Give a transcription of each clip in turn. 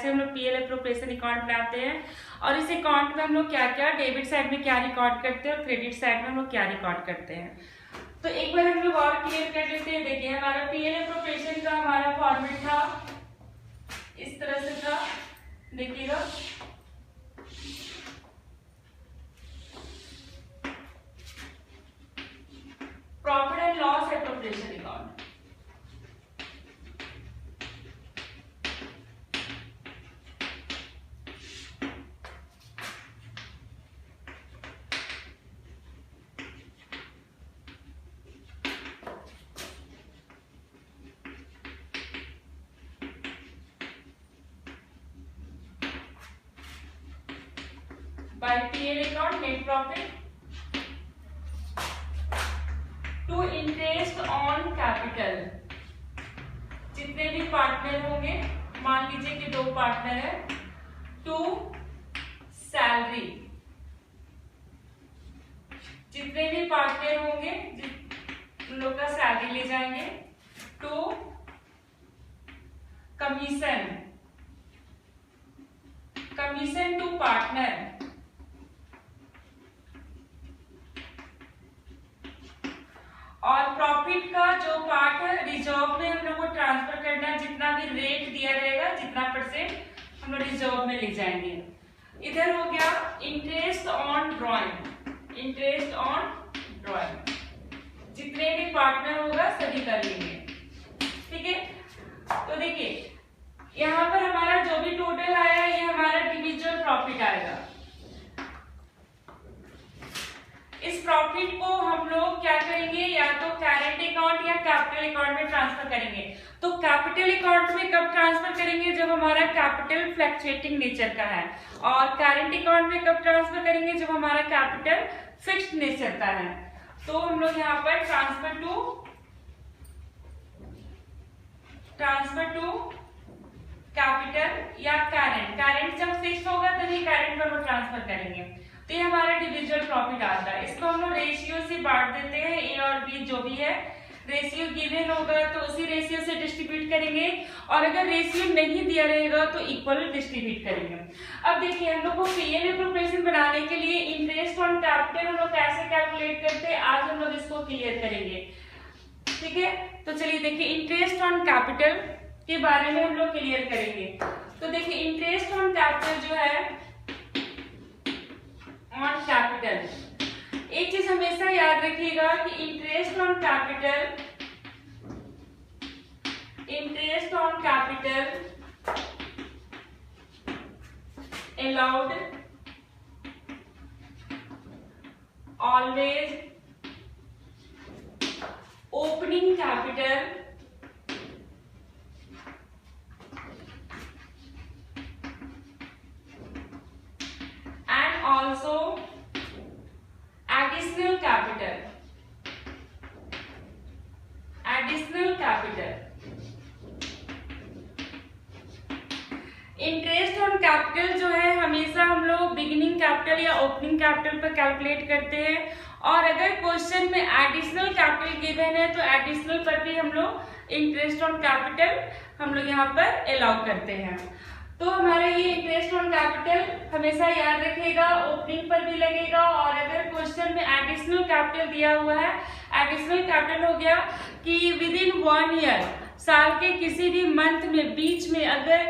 कैसे हम लोग पीएल एप्रोप्रिएशन अकाउंट बनाते हैं और इस अकाउंट में हम लोग क्या क्या डेबिट साइड में क्या रिकॉर्ड करते हैं और क्रेडिट साइड में हम लोग क्या रिकॉर्ड करते हैं। तो एक बार हम लोग और क्लियर कर लेते हैं। देखिए हमारा पीएल एप्रोप्रिएशन का हमारा फॉर्मेट था, इस तरह से था, देखिएगा profit and loss appropriation account. By PL account net profit to interest on capital। जितने भी पार्टनर होंगे, मान लीजिए कि 2 पार्टनर है, टू सैलरी, जितने भी पार्टनर होंगे उन लोग का सैलरी ले जाएंगे, to commission, commission to partner, और प्रॉफिट का जो पार्ट है रिजर्व में हम लोग को ट्रांसफर करना है, जितना भी रेट दिया रहेगा, जितना % हम लोग रिजर्व में ले जाएंगे। इधर हो गया interest on drawing, interest on drawing, जितने भी पार्टनर होगा सभी कर लेंगे, ठीक है। तो देखिए यहाँ पर हमारा जो भी टोटल आया ये हमारा इंडिविजुअल प्रॉफिट आएगा। इस प्रॉफिट को हम लोग क्या करेंगे, या तो करेंट अकाउंट या कैपिटल अकाउंट में ट्रांसफर करेंगे। तो कैपिटल अकाउंट में कब ट्रांसफर करेंगे, जब हमारा कैपिटल फ्लक्चुएटिंग नेचर का है, और करेंट अकाउंट में कब ट्रांसफर करेंगे, जब हमारा कैपिटल फिक्स्ड नेचर का है। तो हम लोग यहाँ पर ट्रांसफर टू कैपिटल या करेंट, करेंट जब फिक्स होगा तभी करेंट पर वो ट्रांसफर करेंगे। तो ये हमारा इंडिविजुअल प्रॉफिट आता है। इसको हम लोग रेशियो से बांट देते हैं, ए और बी जो भी है, रेशियो गिवन होगा तो उसी रेशियो से डिस्ट्रीब्यूट करेंगे, और अगर रेशियो नहीं दिया रहेगा तो इक्वल डिस्ट्रीब्यूट करेंगे। अब देखिए हम लोग को पीएल एप्रोप्रिएशन बनाने के लिए इंटरेस्ट ऑन कैपिटल हम लोग कैसे कैलकुलेट करते हैं, आज हम लोग इसको क्लियर करेंगे, ठीक है। तो चलिए देखिए इंटरेस्ट ऑन कैपिटल के बारे में हम लोग क्लियर करेंगे। तो देखिए इंटरेस्ट ऑन कैपिटल जो है ऑन कैपिटल, एक चीज हमेशा याद रखिएगा कि interest on capital, interest on capital allowed always opening capital and also additional capital, additional capital। Interest on capital जो है हमेशा हम लोग बिगिनिंग कैपिटल या ओपनिंग कैपिटल पर कैलकुलेट करते हैं, और अगर क्वेश्चन में एडिशनल कैपिटल गिवन है तो एडिशनल पर भी हम लोग इंटरेस्ट ऑन कैपिटल हम लोग यहाँ पर अलाउ करते हैं। तो हमारा ये इंटरेस्ट ऑन कैपिटल हमेशा याद रखिएगा, ओपनिंग पर भी लगेगा, और अगर क्वेश्चन में एडिशनल कैपिटल दिया हुआ है, एडिशनल कैपिटल हो गया कि विद इन 1 ईयर, साल के किसी भी मंथ में बीच में अगर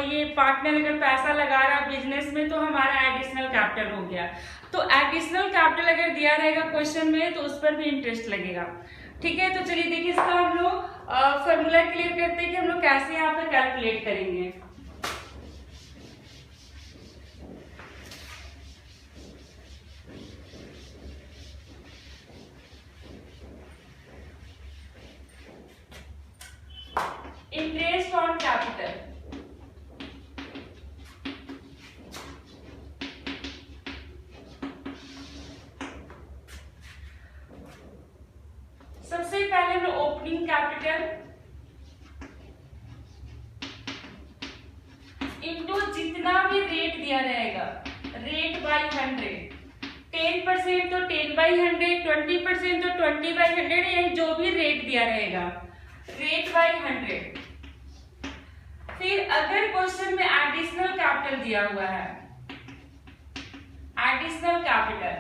ये पार्टनर अगर पैसा लगा रहा है बिजनेस में तो हमारा एडिशनल कैपिटल हो गया। तो एडिशनल कैपिटल अगर दिया रहेगा क्वेश्चन में तो उस पर भी इंटरेस्ट लगेगा, ठीक है। तो चलिए देखिए इसका हम लोग फॉर्मूला क्लियर करते हैं कि हम लोग कैसे यहाँ पर कैलकुलेट करेंगे। इंटरेस्ट ऑन कैपिटल, सबसे पहले हम ओपनिंग कैपिटल इनटू जितना भी रेट दिया रहेगा, रेट बाई 100, 10% तो 10/100, 20% तो 20/100, यानी जो भी रेट दिया रहेगा, रेट बाई 100। फिर अगर क्वेश्चन में एडिशनल कैपिटल दिया हुआ है, एडिशनल कैपिटल,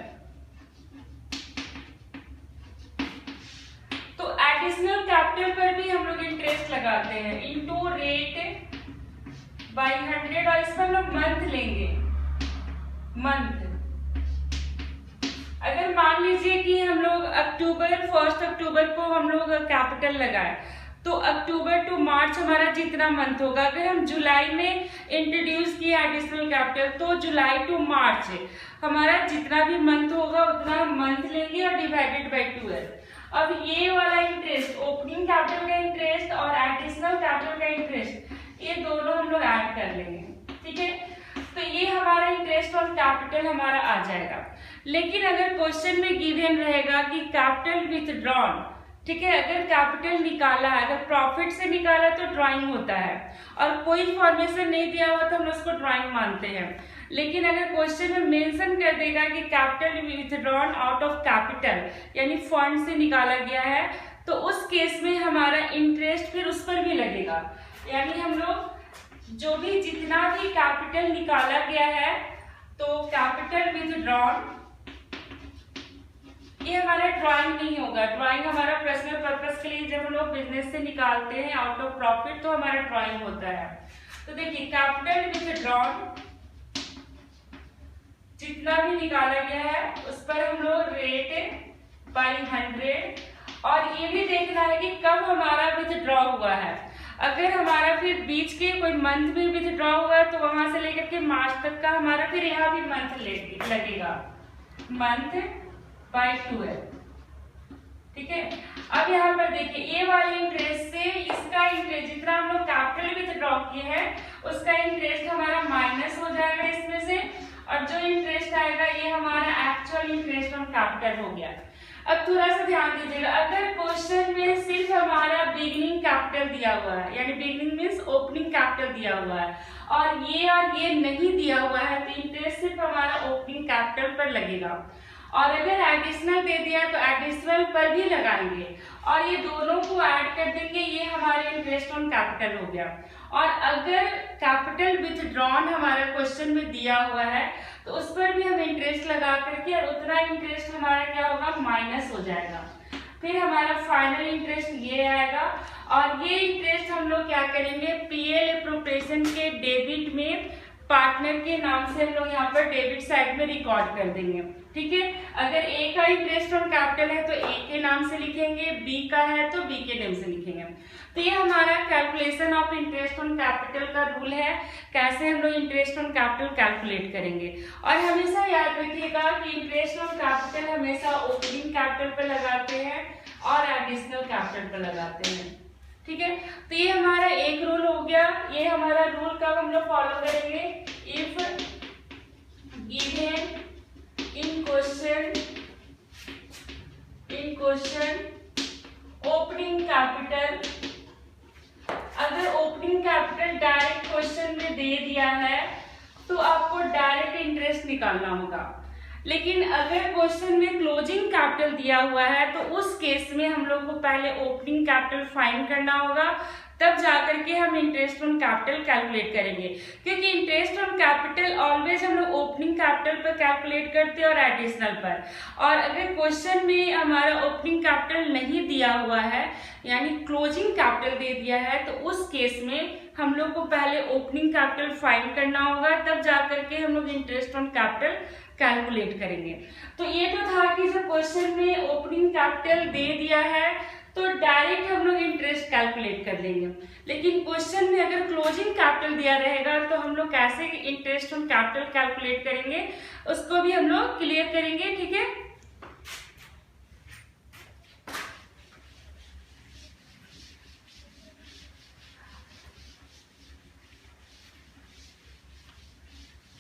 तो एडिशनल कैपिटल पर भी हम लोग इंटरेस्ट लगाते हैं इनटू रेट बाई 100, और इसमें हम लोग मंथ लेंगे, मंथ। अगर मान लीजिए कि हम लोग अक्टूबर 1 अक्टूबर को हम लोग कैपिटल लगाए, तो अक्टूबर टू मार्च हमारा जितना मंथ होगा, अगर हम जुलाई में इंट्रोड्यूस किया एडिशनल कैपिटल, तो जुलाई टू मार्च हमारा जितना भी मंथ होगा उतना मंथ लेंगे और डिवाइडेड बाई 12। अब ये वाला इंटरेस्ट, ओपनिंग कैपिटल का इंटरेस्ट और एडिशनल कैपिटल का इंटरेस्ट, ये दोनों हम लोग ऐड कर लेंगे, ठीक है। तो ये हमारा इंटरेस्ट ऑन कैपिटल हमारा आ जाएगा। लेकिन अगर क्वेश्चन में गिवन रहेगा कि कैपिटल विथड्रॉन, ठीक है, अगर कैपिटल निकाला है, अगर प्रॉफिट से निकाला तो ड्राइंग होता है, और कोई फॉर्मेशन नहीं दिया हुआ तो हम उसको ड्राइंग मानते हैं। लेकिन अगर क्वेश्चन में मेंशन कर देगा कि capital withdrawn out of capital, यानी फंड से निकाला गया है, तो उस केस में हमारा इंटरेस्ट फिर उस पर भी लगेगा। यानी हम लोग जो भी जितना भी कैपिटल निकाला गया है, तो कैपिटल विथड्रॉन, ये हमारा ड्राइंग नहीं होगा। ड्राइंग हमारा पर्सनल पर्पस के लिए जब हम लोग बिजनेस से निकालते हैं आउट ऑफ प्रॉफिट, तो हमारा ड्राइंग होता है। तो देखिए कैपिटल विथड्रॉन जितना भी निकाला गया है उस पर हम लोग रेट बाई 100, और ये भी देखना है कि कब हमारा विथड्रॉ हुआ है। अगर हमारा फिर बीच के कोई मंथ में विथड्रॉ हुआ है, तो वहां से लेकर के मार्च तक का हमारा फिर यहाँ भी मंथ लगेगा, मंथ बाई 12, ठीक है। अब यहाँ पर देखिए ये वाले इंटरेस्ट से इसका इंटरेस्ट, जितना हम लोग कैपिटल विथड्रॉ किए हैं उसका इंटरेस्ट हमारा माइनस हो जाएगा इसमें से, और जो इंटरेस्ट आएगा ये हमारा एक्चुअल इंटरेस्ट ऑन कैपिटल हो गया। अब थोड़ा सा ध्यान दीजिएगा, अगर क्वेश्चन में सिर्फ हमारा बिगिनिंग कैपिटल दिया हुआ है, यानी बिगिनिंग मीन्स ओपनिंग कैपिटल दिया हुआ है, और ये नहीं दिया हुआ है, तो इंटरेस्ट सिर्फ हमारा ओपनिंग कैपिटल पर लगेगा। और अगर एडिशनल दे दिया तो एडिशनल पर भी लगाएंगे, और ये दोनों को ऐड कर देंगे, ये हमारे इंटरेस्ट ऑन कैपिटल हो गया। और अगर कैपिटल विथड्रॉन हमारा क्वेश्चन में दिया हुआ है, तो उस पर भी हम इंटरेस्ट लगा करके, और उतना इंटरेस्ट हमारा क्या होगा, माइनस हो जाएगा। फिर हमारा फाइनल इंटरेस्ट ये आएगा, और ये इंटरेस्ट हम लोग क्या करेंगे, पीएल एप्रोप्रिएशन के डेबिट में पार्टनर के नाम से हम लोग यहाँ पर डेबिट साइड में रिकॉर्ड कर देंगे, ठीक है। अगर ए का इंटरेस्ट ऑन कैपिटल है तो ए के नाम से लिखेंगे, बी का है तो बी के नाम से लिखेंगे। तो ये हमारा calculation of interest on capital का रूल है, कैसे हम लोग इंटरेस्ट ऑन कैपिटल कैलकुलेट करेंगे। और हमेशा याद रखिएगा कि इंटरेस्ट ऑन कैपिटल हमेशा ओपनिंग कैपिटल पर लगाते हैं और एडिशनल कैपिटल पर लगाते हैं, ठीक है। तो ये हमारा एक रूल हो गया। ये हमारा रूल कब हम लोग फॉलो करेंगे, if given in question opening capital, अगर ओपनिंग कैपिटल डायरेक्ट क्वेश्चन में दे दिया है तो आपको डायरेक्ट इंटरेस्ट निकालना होगा। लेकिन अगर क्वेश्चन में क्लोजिंग कैपिटल दिया हुआ है तो उस केस में हम लोग को पहले ओपनिंग कैपिटल फाइंड करना होगा, तब जाकर के हम इंटरेस्ट ऑन कैपिटल कैलकुलेट करेंगे। क्योंकि इंटरेस्ट ऑन कैपिटल ऑलवेज हम लोग ओपनिंग कैपिटल पर कैलकुलेट करते हैं और एडिशनल पर। और अगर क्वेश्चन में हमारा ओपनिंग कैपिटल नहीं दिया हुआ है, यानी क्लोजिंग कैपिटल दे दिया है, तो उस केस में हम लोग को पहले ओपनिंग कैपिटल फाइंड करना होगा, तब जाकर के हम लोग इंटरेस्ट ऑन कैपिटल कैलकुलेट करेंगे। तो ये तो था कि जब क्वेश्चन में ओपनिंग कैपिटल दे दिया है तो डायरेक्ट हम लोग इंटरेस्ट कैलकुलेट कर लेंगे। लेकिन क्वेश्चन में अगर क्लोजिंग कैपिटल दिया रहेगा तो हम लोग कैसे इंटरेस्ट ऑन कैपिटल कैलकुलेट करेंगे, उसको भी हम लोग क्लियर करेंगे, ठीक है।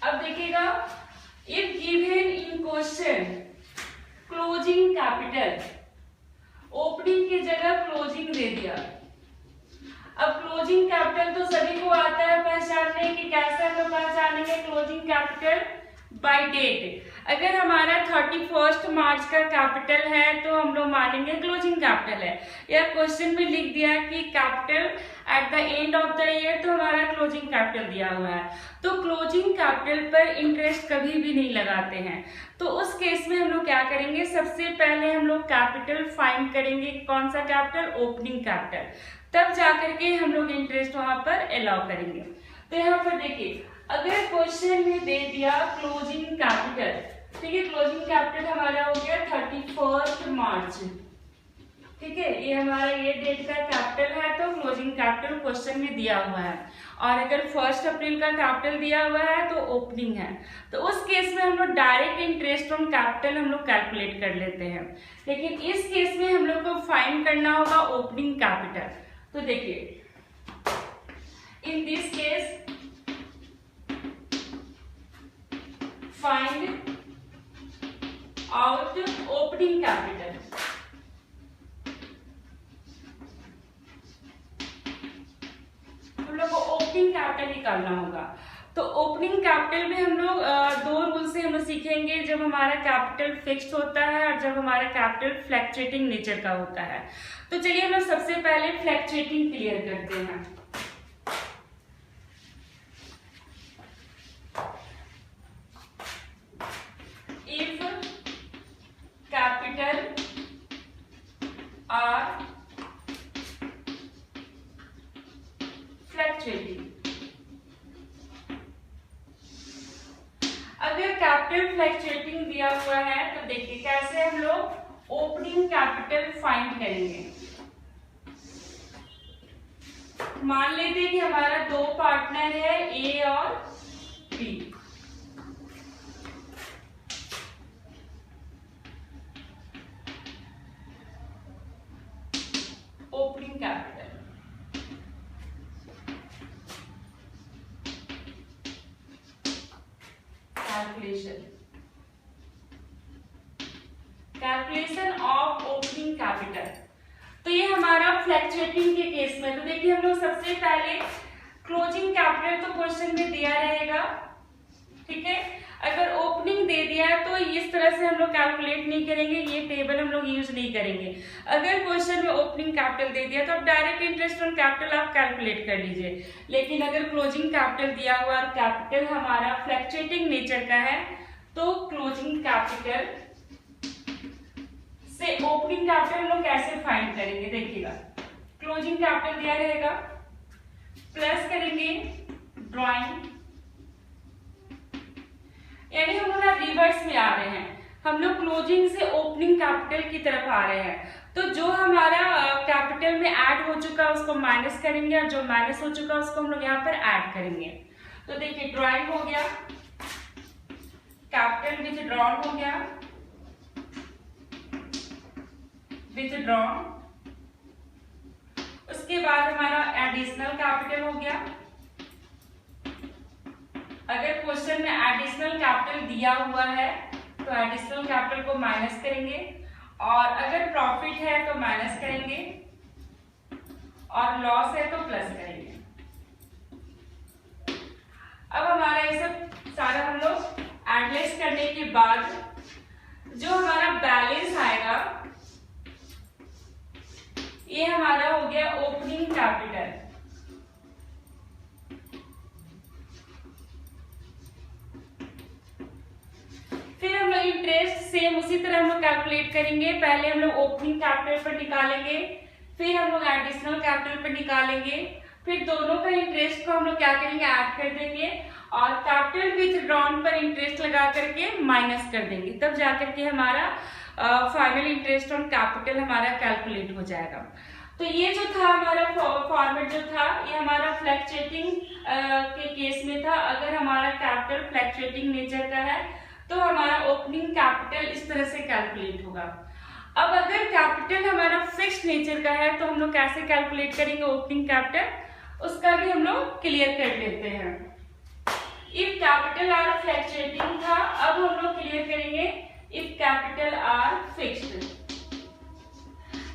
अब देखिएगा, if given in question closing capital, opening की जगह क्लोजिंग दे दिया। अब क्लोजिंग कैपिटल तो सभी को आता है पहचानने की, कैसे हम लोग पहचानेंगे क्लोजिंग कैपिटल, बाय डेट। अगर हमारा 31 मार्च का कैपिटल है तो हम लोग मानेंगे क्लोजिंग कैपिटल है, या क्वेश्चन में लिख दिया कि capital at the end of the year तो हमारा क्लोजिंग कैपिटल दिया हुआ है, तो क्लोजिंग कैपिटल पर इंटरेस्ट कभी भी नहीं लगाते हैं। तो उस केस में हम लोग क्या करेंगे, सबसे पहले हम लोग कैपिटल फाइंड करेंगे। कौन सा कैपिटल? ओपनिंग कैपिटल, तब जाकर के हम लोग इंटरेस्ट वहां पर अलाउ करेंगे। तो यहाँ पर देखिए, अगर क्वेश्चन में दे दिया क्लोजिंग कैपिटल, ठीक है, क्लोजिंग कैपिटल हमारा हो गया 31 मार्च, ठीक है, ये हमारा ये डेट का कैपिटल है, तो क्लोजिंग कैपिटल क्वेश्चन में दिया हुआ है। और अगर 1 अप्रैल का कैपिटल दिया हुआ है तो ओपनिंग है, तो उस केस में हम लोग डायरेक्ट इंटरेस्ट ऑन कैपिटल हम लोग कैलकुलेट कर लेते हैं। लेकिन इस केस में हम लोग को फाइंड करना होगा ओपनिंग कैपिटल। तो देखिए, in this case find out opening capital. हम लोग को ओपनिंग कैपिटल निकालना होगा। तो ओपनिंग कैपिटल में हम लोग दो रूल से हम लोग सीखेंगे, जब हमारा कैपिटल फिक्स्ड होता है और जब हमारा कैपिटल फ्लक्चुएटिंग नेचर का होता है। तो चलिए हम लोग सबसे पहले फ्लक्चुएटिंग क्लियर करते हैं। इफ कैपिटल आर फ्लक्चुएटिंग, अगर कैपिटल फ्लक्चुएटिंग दिया हुआ है तो देखिए कैसे हम लोग ओपनिंग कैपिटल फाइंड करेंगे। मान लेते हैं कि हमारा दो पार्टनर है, ए और B. Opening capital, calculation of opening capital. तो ये हमारा फ्लक्चुएटिंग के केस में, तो देखिए हम लोग सबसे पहले क्लोजिंग कैपिटल तो क्वेश्चन में दिया रहेगा, ठीक है। अगर ओपनिंग दे दिया है तो इस तरह से हम लोग कैलकुलेट नहीं करेंगे, ये टेबल हम लोग यूज नहीं करेंगे। अगर क्वेश्चन में ओपनिंग कैपिटल दे दिया तो आप डायरेक्ट इंटरेस्ट ऑन कैपिटल आप कैलकुलेट कर लीजिए। लेकिन अगर क्लोजिंग कैपिटल दिया हुआ और कैपिटल हमारा फ्लक्चुएटिंग नेचर का है तो क्लोजिंग कैपिटल से ओपनिंग कैपिटल हम लोग कैसे फाइंड करेंगे, देखिएगा। क्लोजिंग कैपिटल दिया रहेगा, प्लस करेंगे ड्राइंग, यानी हम लोग रिवर्स में आ रहे हैं, हम लोग क्लोजिंग से ओपनिंग कैपिटल की तरफ आ रहे हैं। तो जो हमारा कैपिटल में ऐड हो चुका है उसको माइनस करेंगे, और जो माइनस हो चुका है उसको हम लोग यहाँ पर ऐड करेंगे। तो देखिए ड्राइंग हो गया, कैपिटल विथड्रॉन हो गया, विथड्रॉन, उसके बाद हमारा एडिशनल कैपिटल हो गया। अगर क्वेश्चन में एडिशनल कैपिटल दिया हुआ है तो एडिशनल कैपिटल को माइनस करेंगे, और अगर प्रॉफिट है तो माइनस करेंगे, और लॉस है तो प्लस करेंगे। अब हमारा ये सब सारा हम लोग एडलेस करने के बाद जो हमारा बैलेंस आएगा ये हमारा हो गया ओपनिंग कैपिटल। फिर हम लोग इंटरेस्ट सेम उसी तरह हम लोग कैलकुलेट करेंगे। पहले हम लोग ओपनिंग कैपिटल पर निकालेंगे, फिर हम लोग एडिशनल कैपिटल पर निकालेंगे, फिर दोनों का इंटरेस्ट को हम लोग क्या करेंगे, ऐड कर देंगे, और कैपिटल विथड्रॉन पर इंटरेस्ट लगा करके माइनस कर देंगे, तब जाकर के हमारा फाइनल इंटरेस्ट ऑन कैपिटल हमारा कैलकुलेट हो जाएगा। तो ये जो था हमारा फॉर्मेट जो था ये हमारा फ्लक्चुएटिंग के केस में था। अगर हमारा कैपिटल फ्लक्चुएटिंग नेचर का है तो हमारा ओपनिंग कैपिटल इस तरह से कैलकुलेट होगा। अब अगर कैपिटल हमारा फिक्स्ड नेचर का है तो हम लोग कैसे कैलकुलेट करेंगे ओपनिंग कैपिटल, उसका भी हम लोग क्लियर कर लेते हैं। इफ कैपिटल आर फ्लक्चुएटिंग था, अब हम लोग क्लियर करेंगे इफ कैपिटल आर फिक्स्ड।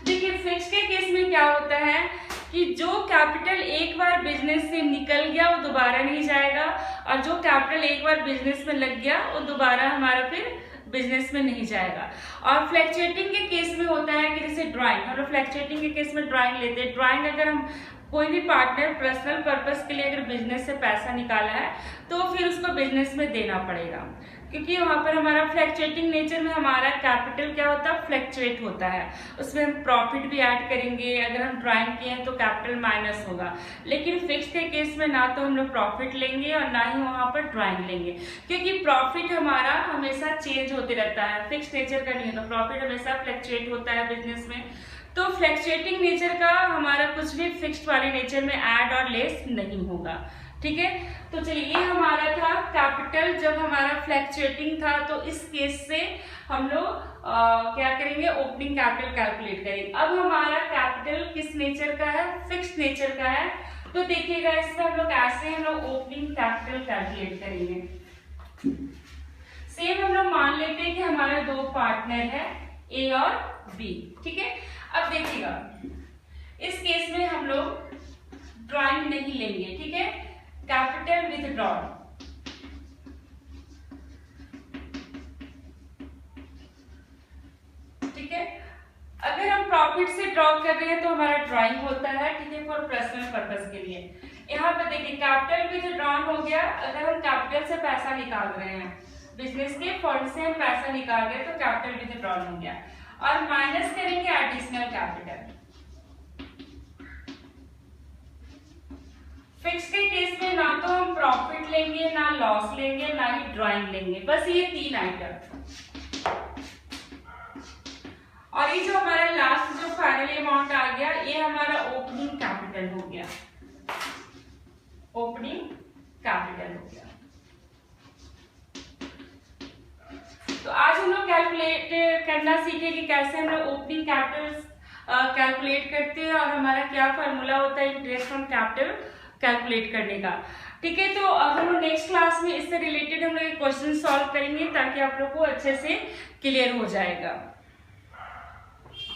देखिए फिक्स्ड के केस में क्या होता है कि जो कैपिटल एक बार बिजनेस से निकल गया वो दोबारा नहीं जाएगा, और जो कैपिटल एक बार बिजनेस में लग गया वो दोबारा हमारा फिर बिजनेस में नहीं जाएगा। और फ्लैक्चुएटिंग के केस में होता है कि जैसे ड्राइंग, हम लोग फ्लैक्चुएटिंग के केस में ड्राइंग लेते हैं। ड्राइंग अगर हम कोई भी पार्टनर पर्सनल पर्पस के लिए अगर बिजनेस से पैसा निकाला है तो फिर उसको बिजनेस में देना पड़ेगा, क्योंकि वहाँ पर हमारा फ्लैक्चुएटिंग नेचर में हमारा कैपिटल क्या होता है, फ्लैक्चुएट होता है, उसमें हम प्रॉफिट भी ऐड करेंगे। अगर हम ड्राइंग किए हैं तो कैपिटल माइनस होगा, लेकिन फिक्स के केस में ना तो हम लोग प्रॉफिट लेंगे और ना ही वहाँ पर ड्राइंग लेंगे, क्योंकि प्रॉफिट हमारा हमेशा चेंज होते रहता है, फिक्स नेचर का नहीं होता, प्रॉफिट हमेशा फ्लैक्चुएट होता है बिजनेस में। तो फ्लैक्चुएटिंग नेचर का हमारा कुछ भी फिक्स्ड वाले नेचर में ऐड और लेस नहीं होगा, ठीक है। तो चलिए ये हमारा था कैपिटल जब हमारा फ्लैक्चुएटिंग था, तो इस केस से हम लोग क्या करेंगे, ओपनिंग कैपिटल कैलकुलेट करेंगे। अब हमारा कैपिटल किस नेचर का है, फिक्स्ड नेचर का है, तो देखिएगा इसमें हम लोग ऐसे हम लोग ओपनिंग कैपिटल कैलकुलेट करेंगे। सेम हम लोग मान लेते हैं कि हमारा दो पार्टनर है ए और बी, ठीक है। अब देखिएगा इस केस में हम लोग ड्राइंग नहीं लेंगे, ठीक है, कैपिटल विथ ड्रॉ, ठीक है। अगर हम प्रॉफिट से ड्रॉ कर रहे हैं तो हमारा ड्राइंग होता है, ठीक है, फॉर पर्सनल पर्पस के लिए। यहाँ पे देखिए कैपिटल विथ ड्रॉन हो गया, अगर हम कैपिटल से पैसा निकाल रहे हैं, बिजनेस के फंड से हम पैसा निकाल रहे हैं तो कैपिटल विथ ड्रॉन हो गया, और माइनस करेंगे एडिशनल कैपिटल। फिक्स के केस में ना तो हम प्रॉफिट लेंगे, ना लॉस लेंगे, ना ही ड्राइंग लेंगे, बस ये तीन आइटम। और ये जो हमारा लास्ट जो फाइनल अमाउंट आ गया, ये हमारा ओपनिंग कैपिटल हो गया, ओपनिंग कैपिटल हो गया। तो आज हम लोग कैलकुलेट करना सीखे कि कैसे हम लोग ओपनिंग कैपिटल कैलकुलेट करते हैं और हमारा क्या फार्मूला होता है इंटरेस्ट ऑन कैपिटल कैलकुलेट करने का, ठीक है। तो अब हम लोग नेक्स्ट क्लास में इससे रिलेटेड हम लोग क्वेश्चन सॉल्व करेंगे ताकि आप लोग को अच्छे से क्लियर हो जाएगा।